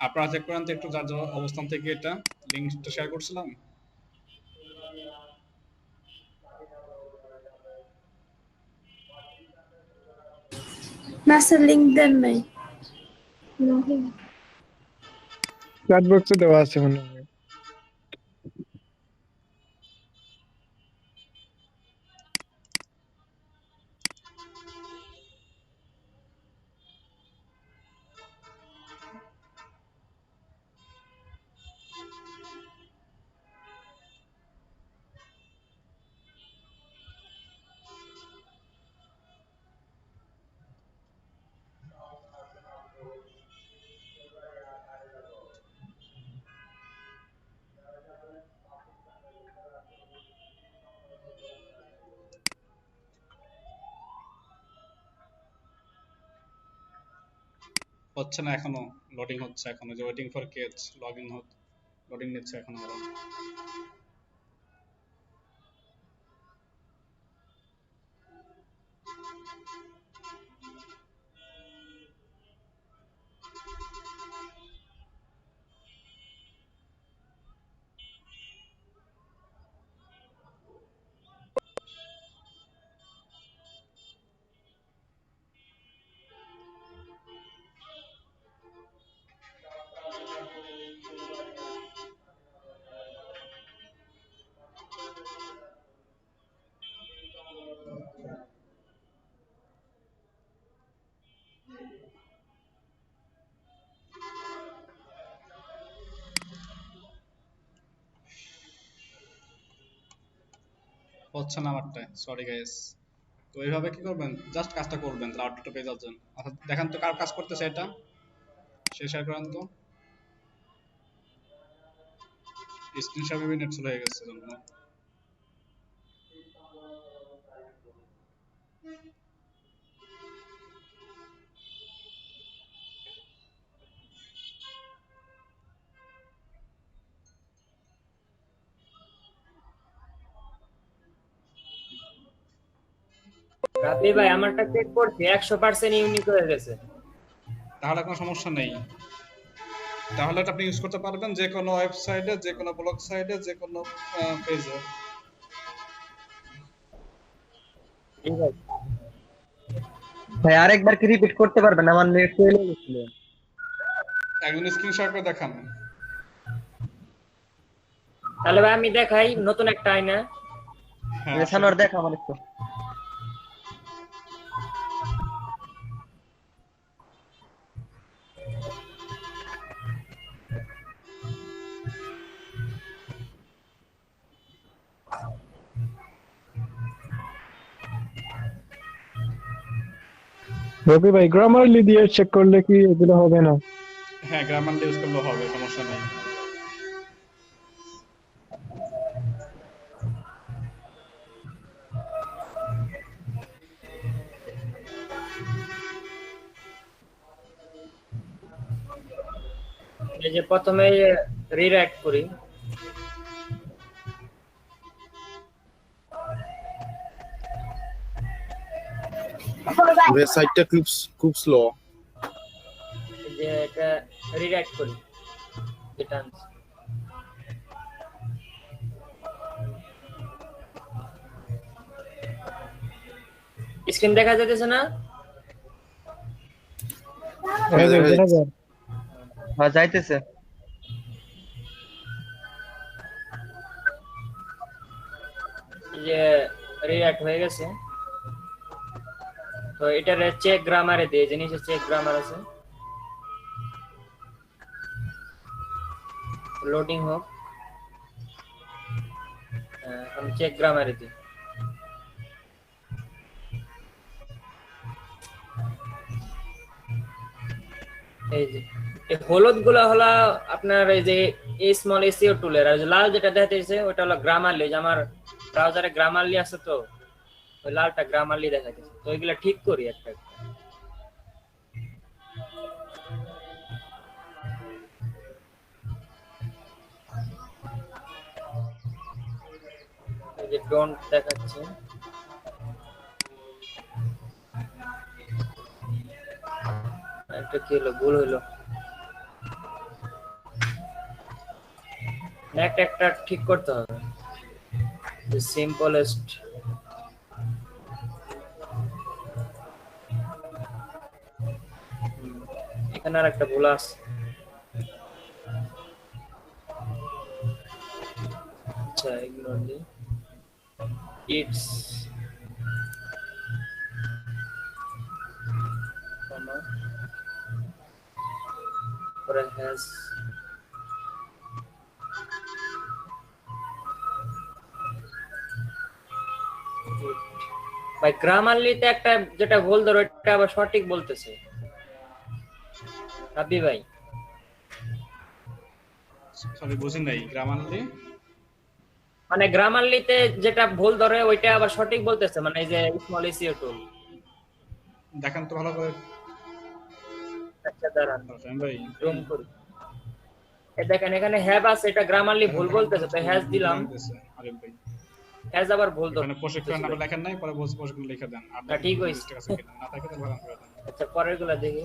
Speaker 1: আপনারা চেক করেন তো একটু, যার যার অবস্থান থেকে এটা লিঙ্কটা শেয়ার করছিলাম।
Speaker 4: ম্যাসের লিংক দেন নাই।
Speaker 5: চ্যাট বক্সে দেওয়া আছে মনে হয়।
Speaker 1: হচ্ছে না এখনো, লোডিং হচ্ছে এখনো, যে waiting for cache log in, loading নিচ্ছে এখন আরো। হচ্ছে না আমারটায়, সরি গাইস। তো এইভাবে কি করবেন, জাস্ট কাজটা করবেন, তাহলে আউটপুটটা পেয়ে যাচ্ছেন। অর্থাৎ দেখেন তো কার কাজ করতেছে এটা, সে শেয়ার করেন তো। স্ক্রিন শেয়ার মেবি নেট চলে গেছে জন্য।
Speaker 2: রাবি ভাই আমারটা চেক করছি 100% ইউনিক হয়ে গেছে।
Speaker 1: তাহলে কোনো সমস্যা নেই। তাহলে এটা আপনি ইউজ করতে পারবেন যে কোনো ওয়েবসাইটে, যে কোনো ব্লগ সাইটে, যে কোনো পেজে।
Speaker 2: ঠিক আছে
Speaker 4: ভাই আরেকবার কি রিপিট করতে পারবেন? আমার নেট চলে গেছিল।
Speaker 1: একজন স্ক্রিনশট করে দেখান।
Speaker 2: তাহলে ভাই আমি দেখাই নতুন একটা আয়না।
Speaker 1: হ্যাঁ,
Speaker 4: সানোয়ার দেখ আমার একটু।
Speaker 5: রবি ভাই গ্রামারলি দিয়ে চেক করলে কি এগুলো হবে না?
Speaker 1: হ্যাঁ, গ্রামার ইউজ করলে হবে, সমস্যা নেই।
Speaker 2: এই যে প্রথমে রিরাইট করি।
Speaker 3: ওয়েবসাইটটা খুব স্লো।
Speaker 2: এই যে এটা রিরাইট করি, এটা আনছি। স্ক্রিন দেখা যাচ্ছে না?
Speaker 5: এই যে দেখা যায়।
Speaker 4: হ্যাঁ যাইতেছে।
Speaker 2: এই যে রিরাইট হয়ে গেছে। তো এটারে চেক গ্রামারে দিয়ে, যে নিচে চেক গ্রামার আছে, লোডিং হোক। আমি চেক গ্রামারে দিই। এই যে এই হলুদ গুলা হলো আপনার এই যে স্মল এসইও টুলের, আর লাল যেটা দেখাচ্ছে ওটা হলো গ্রামারলি। যে আমার ব্রাউজারে গ্রামারলি আছে, তো ওই লালটা গ্রামারলি দেখাচ্ছে। তো ওইগুলা ঠিক করি একটা একটা। এই যে ডোন্ট দেখাচ্ছে, একটা কি হলো, ভুল হলো। একটা একটা ঠিক করতে হবে। the simplest এখানে আর একটা ভুল আছে। আচ্ছা ইগনোর দিই। ইটস comma পরে has ভাই গ্রামারলিতে একটা যেটা ভুল ধরো, এটা আবার সঠিক বলতেছে রাবি ভাই।
Speaker 1: সরি, বুঝি নাই। গ্রামারলি
Speaker 2: মানে গ্রামারলিতে যেটা ভুল ধরে ওইটা আবার সঠিক বলতেছে, মানে এই যে স্মল এসইও টুল।
Speaker 1: দেখান তো ভালো করে।
Speaker 2: আচ্ছা দাঁড়ান,
Speaker 1: রাফিন ভাই,
Speaker 2: জুম করি। এই দেখেন এখানে হ্যাভ আছে, এটা গ্রামারলি ভুল বলতেছে, তো হ্যাজ দিলাম।
Speaker 1: আরে ভাই,
Speaker 2: হ্যাজ আবার ভুল ধরে।
Speaker 1: এখানে প্রশিক্ষণ নামে লেখেন নাই, পরে প্রশিক্ষণ লিখে দেন। আর
Speaker 2: না, ঠিক হইছে।
Speaker 1: mistake আছে কিনা, না থাকে তো বানান করে দেন।
Speaker 2: আচ্ছা পরের গুলা দেখি।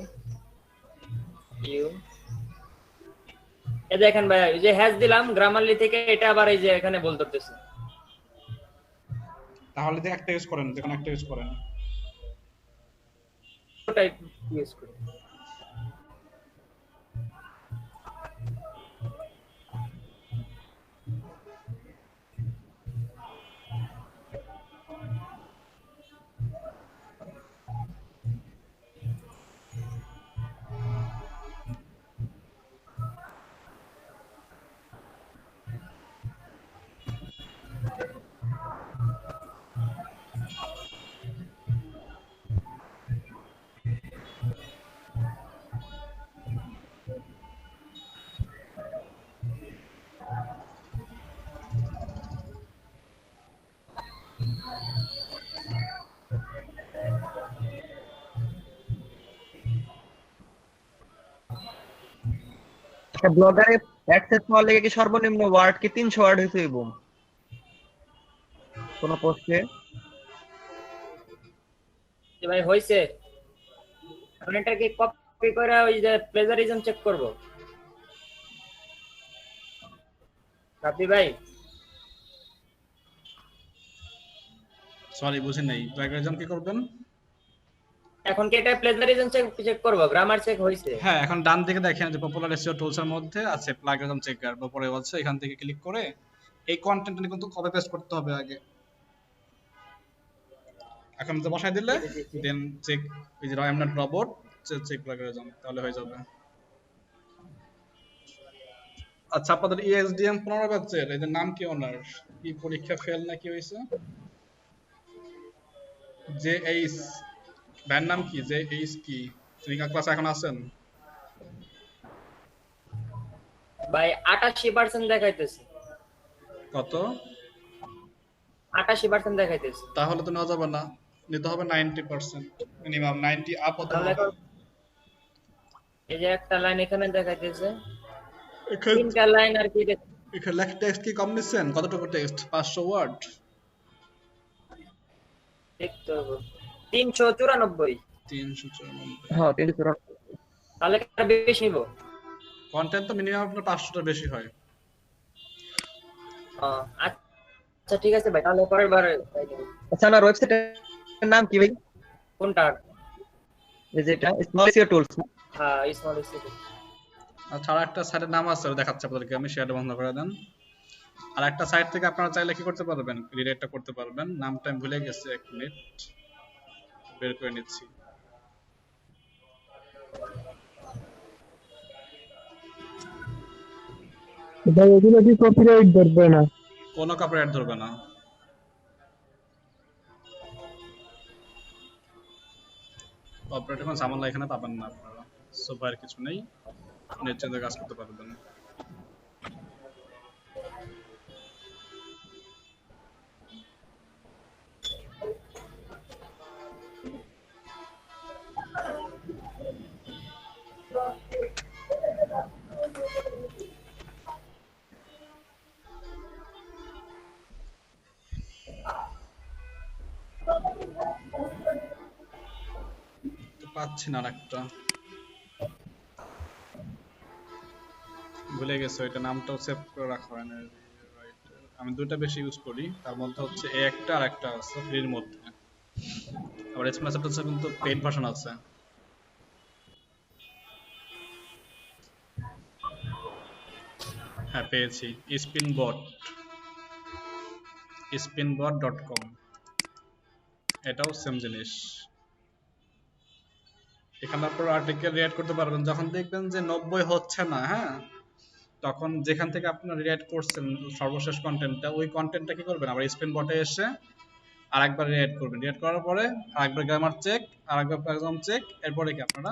Speaker 2: ইউ এই দেখেন ভাই, এই যে হ্যাজ দিলাম গ্রামারলি থেকে, এটা আবার এই যে এখানে ভুল ধরতেছে।
Speaker 1: তাহলে যে একটা ইউজ করেন, যে কোনো একটা ইউজ করেন।
Speaker 2: ওটাই ইউজ করি।
Speaker 4: একটা ব্লগারে অ্যাক্সেস পাওয়ার লেগে কি সর্বনিম্ন ওয়ার্ড কি 300 ওয়ার্ড হইতে হইব কোন পোস্টে?
Speaker 2: যে ভাই হইছে, এখন এটাকে কপি করে ওই যে প্লেজারিজম চেক করব। রাব্বি ভাই
Speaker 1: সরি বুঝি নাই, প্লাগরিজম কি করবেন?
Speaker 2: এখন কি এটা প্লেজারিজম চেক করব? গ্রামার চেক হইছে।
Speaker 1: হ্যাঁ, এখন ডান দিকে দেখেন যে পপুলার এসইও টুলস এর মধ্যে আছে প্লাগরিজম চেকার, উপরে আছে, এখান থেকে ক্লিক করে এই কন্টেন্টটা কিন্তু কপি পেস্ট করতে হবে আগে। এখন তো বসাই দিলে দেন চেক, এই যে I am not robot, check plagiarism, তাহলে হয়ে যাবে। আচ্ছা, আপনাদের ইএসডিএম 15 ব্যাচের এই যে নাম কি ওনার? কি পরীক্ষা ফেল নাকি হয়েছে? জে এইচ, ব্যান্ড নাম কি? জে এইচ কি? তিনি ক্লাস এখন আছেন?
Speaker 2: ভাই 88% দেখাইতেছে।
Speaker 1: কত?
Speaker 2: 88% দেখাইতেছে।
Speaker 1: তাহলে তো নেওয়া যাবে না, নিতে হবে 90%, মিনিমাম 90 আপ হতে
Speaker 2: তাহলে
Speaker 1: হবে।
Speaker 2: এই যে একটা লাইন এখানে দেখাইতেছে,
Speaker 1: এখানে
Speaker 2: তিনটা লাইন আর কি
Speaker 1: এখানে লেখা টেক্সট কি কম নিচ্ছেন? কতটুকু টেক্সট? 500 ওয়ার্ড?
Speaker 2: দেখতে হবে। 394।
Speaker 1: 394।
Speaker 4: হ্যাঁ 394।
Speaker 2: তাহলে একটা বেশি নিব।
Speaker 1: কন্টেন্ট তো মিনিমাম আপনার 500টার বেশি হয়।
Speaker 2: আচ্ছা ঠিক আছে ভাই, তাহলে পরের বার তাই দেব।
Speaker 4: আচ্ছা আমার ওয়েবসাইটের নাম কি ভাই?
Speaker 2: কোনটা?
Speaker 4: এই যেটা স্মল এসইও টুলস।
Speaker 2: হ্যাঁ স্মল এসি।
Speaker 1: আচ্ছা, আর একটা সাইটের নাম আছে, ওটা দেখাচ্ছি আপনাদেরকে আমি, শেয়ারটা বন্ধ করে দেন। আর একটা সাইট থেকে আপনারা চাইলে কি করতে পারবেন, রিডাইরেক্টটা করতে পারবেন। নামটা আমি ভুলে গেছি, 1 মিনিট বের করে নিচ্ছি।
Speaker 5: ভাই এগুলো কি কপিরাইট ধরবে না?
Speaker 1: কোনো কপিরাইট ধরবে না। কপিরাইট কোনো ঝামেলা এখানে পাবেন না আপনারা, সুপার কিছু নেই, নিশ্চিন্তে কাজ করতে পারবেন। পাচ্ছি না, আরেকটা ভুলে গেছি, ওইটা নামটাও সেভ করে রাখা হয় না। আমি দুটো বেশি ইউজ করি, তার মধ্যে হচ্ছে এই একটা আর একটা আছে ফ্রির মধ্যে, আবার এক্সপ্রেস হচ্ছে কিন্তু পেইড ভার্সন আছে। হ্যাঁ পেয়েছি, spinbot.com, এটাও সেম জিনিস। এখানে আপনারা আর্টিকেল রিড করতে পারবেন, যখন দেখবেন যে 90 হচ্ছে না, হ্যাঁ, তখন যেখান থেকে আপনারা রিড করছেন সর্বশেষ কন্টেন্টটা, ওই কন্টেন্টটা কি করবেন, আবার স্পিন বটে এসে আরেকবার রিড করবেন, রিড করার পরে আরেকবার গ্রামার চেক, আরেকবার প্যারাগ্রাম চেক, এরপরে কি আপনারা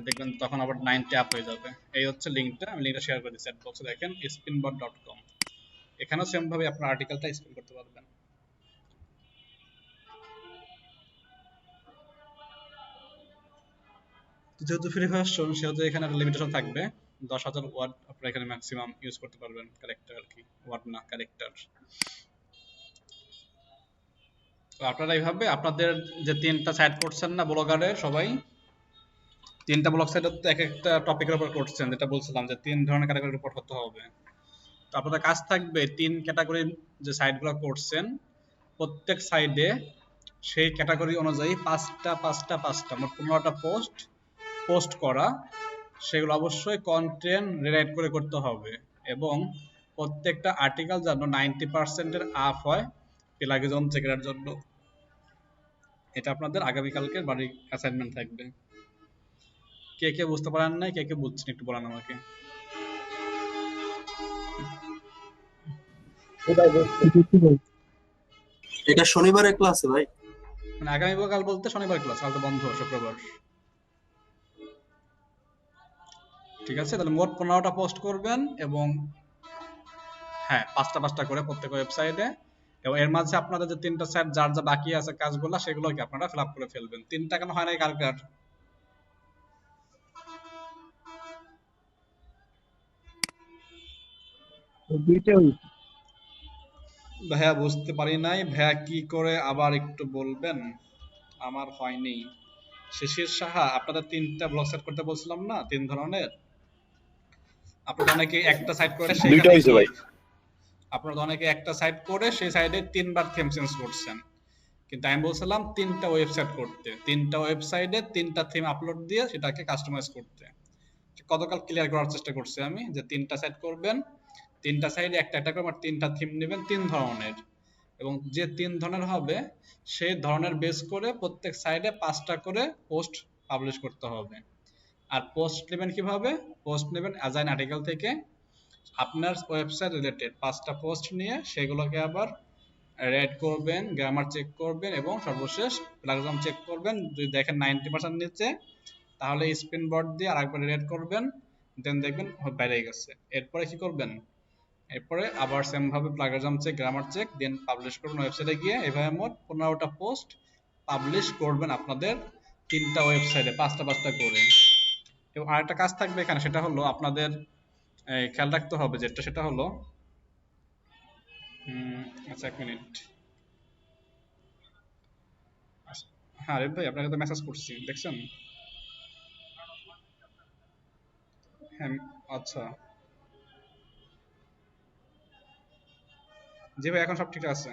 Speaker 1: দেখবেন তখন আবার 90 আপ হয়ে যাবে। এই হচ্ছে লিংকটা, আমি লিংকটা শেয়ার করে দিচ্ছি চ্যাট বক্সে, দেখেন spinbot.com। এখানেও সেম ভাবে আপনার আর্টিকেলটা স্পিন করতে পারবেন। যেহেতু ফ্রি ভার্সন সেহেতু এখানে একটা লিমিটেশন থাকবে, 10,000 ওয়ার্ড আপনারা এখানে ম্যাক্সিমাম ইউজ করতে পারবেন, ক্যারেক্টার আর কি, ওয়ার্ড না ক্যারেক্টার। তো আপনারা এইভাবে আপনাদের যে 3টা সাইট করছেন না ব্লগারের, সবাই 3টা ব্লগ সাইটে তো এক একটা টপিকের উপর করছেন, যেটা বলছিলাম যে 3 ধরনের ক্যাটাগরির উপর করতে হবে। তো আপনাদের কাজ থাকবে 3 ক্যাটাগরির যে সাইটগুলো করছেন, প্রত্যেক সাইডে সেই ক্যাটাগরি অনুযায়ী 5টা মোট 15টা পোস্ট করা, সেগুলো অবশ্যই কন্টেন্ট রিলেট করে করতে হবে, এবং প্রত্যেকটা আর্টিকেল যেন 90% আপ হয় প্লাগরিজম চেকের জন্য। এটা আপনাদের আগামীকালকে বাড়ির অ্যাসাইনমেন্ট থাকবে। কে কে বুঝতে পারেন নাই, কে কে বুঝছেন একটু বলেন আমাকে।
Speaker 3: এটা শনিবারের ক্লাসে ভাই?
Speaker 1: মানে আগামীকাল বলতে শনিবার ক্লাস, কাল তো বন্ধ, শুক্রবার। ঠিক আছে, তাহলে মোট 15টা পোস্ট করবেন, এবং হ্যাঁ 5টা করে প্রত্যেক ওয়েবসাইটে, এবং এর মাঝে আপনাদের যে 3টা সাইট যার যা বাকি আছে কাজগুলো, সেগুলো কি আপনারা ফিল আপ করে ফেলবেন। 3টা কেন হয় নাই কার কার?
Speaker 5: দুইটাই
Speaker 1: ভাইয়া বুঝতে পারি নাই, ভাইয়া কি করে আবার একটু বলবেন? আমার হয়নি। শিশির সাহা, আপনাদের 3টা ব্লক সেট করতে বলছিলাম না, 3 ধরনের। আপনারা অনেকে একটা সাইট করে
Speaker 6: দুইটা হইছে ভাই।
Speaker 1: আপনারা অনেকে একটা সাইট করে সেই সাইডে 3বার থিম চেঞ্জ করছেন, কিন্তু আমি বলছিলাম 3টা ওয়েবসাইট করতে, 3টা ওয়েবসাইটে 3টা থিম আপলোড দিয়ে সেটাকে কাস্টমাইজ করতে। কতকাল ক্লিয়ার করার চেষ্টা করছি আমি যে 3টা সাইট করবেন, 3টা সাইডে একটা একটা করে 3টা থিম নেবেন 3 ধরনের, এবং যে 3 ধরনের হবে সেই ধরনের বেস করে প্রত্যেক সাইডে 5টা করে পোস্ট পাবলিশ করতে হবে। আর পোস্ট নেবেন কিভাবে? পোস্ট নেবেন অ্যাজাইন আর্টিকেল থেকে, আপনার ওয়েবসাইট রিলেটেড 5টা পোস্ট নিয়ে সেগুলোকে আবার রেড করবেন, গ্রামার চেক করবেন এবং সর্বশেষ প্লাগরাম চেক করবেন। যদি দেখেন 90% নিচে, তাহলে স্পিন বোর্ড দিয়ে আরেকবার রেড করবেন, দেন দেখবেন বেড়ে গেছে। এরপরে কি করবেন? এরপরে আবার সেম ভাবে প্লাগরাম চেক, গ্রামার চেক, দেন পাবলিশ করবেন ওয়েবসাইটে গিয়ে। এভাবে মোট 15টা পোস্ট পাবলিশ করবেন আপনাদের 3টা ওয়েবসাইটে 5টা করে। এবং আরেকটা কাজ থাকবে এখানে, সেটা হলো আপনাদের খেয়াল রাখতে হবে, যেটা সেটা হলো আচ্ছা 1 মিনিট। হ্যাঁ রে ভাই, আপনাকে তো মেসেজ করছি, দেখছেন? হ্যাঁ আচ্ছা, জি ভাই এখন সব ঠিক আছে।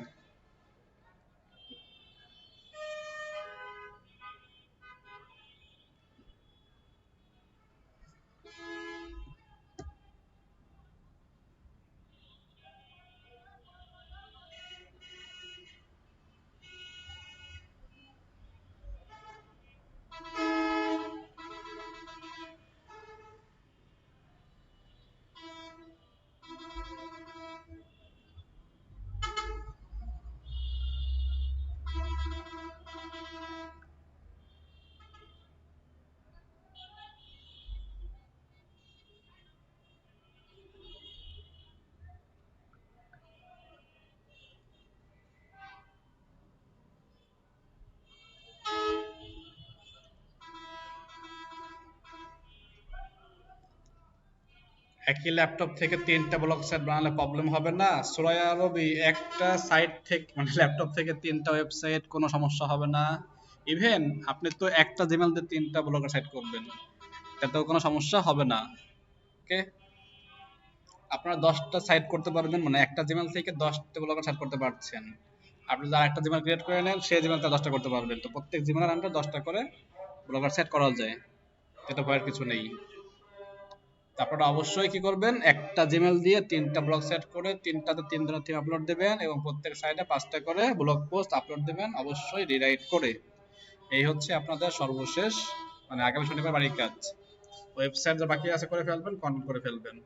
Speaker 1: একই ল্যাপটপ থেকে 3টা ব্লগ সাইট বানালে প্রবলেম হবে না? সুরাইয়া রবি, একটা সাইট থেকে মানে ল্যাপটপ থেকে 3টা ওয়েবসাইট কোনো সমস্যা হবে না। ইভেন আপনি তো একটা জিমেল দিয়ে 3টা ব্লগার সাইট করবেন, এটাতেও কোনো সমস্যা হবে না। ওকে, আপনারা 10টা সাইট করতে পারবেন, মানে একটা জিমেল থেকে 10টা ব্লগার সাইট করতে পারছেন। আপনি যদি আরেকটা জিমেল ক্রিয়েট করে নেন, সেই জিমেলটা 10টা করতে পারবেন। তো প্রত্যেক জিমেলের আন্ডারে 10টা করে ব্লগার সেট করা যায়, এটা ভয়ের কিছু নেই। আপনারা অবশ্যই কি করবেন, একটা জিমেল দিয়ে 3টা ব্লগ সেট করে 3টাতে 3 ধরনের থিম আপলোড দেবেন এবং প্রত্যেক সাইডে 5টা করে ব্লগ পোস্ট আপলোড দেবেন, অবশ্যই রিরাইট করে। এই হচ্ছে আপনাদের সর্বশেষ মানে আগামী শনিবার বাড়ির কাজ। ওয়েবসাইট যা বাকি আছে করে ফেলবেন, কন্টেন্ট করে ফেলবেন।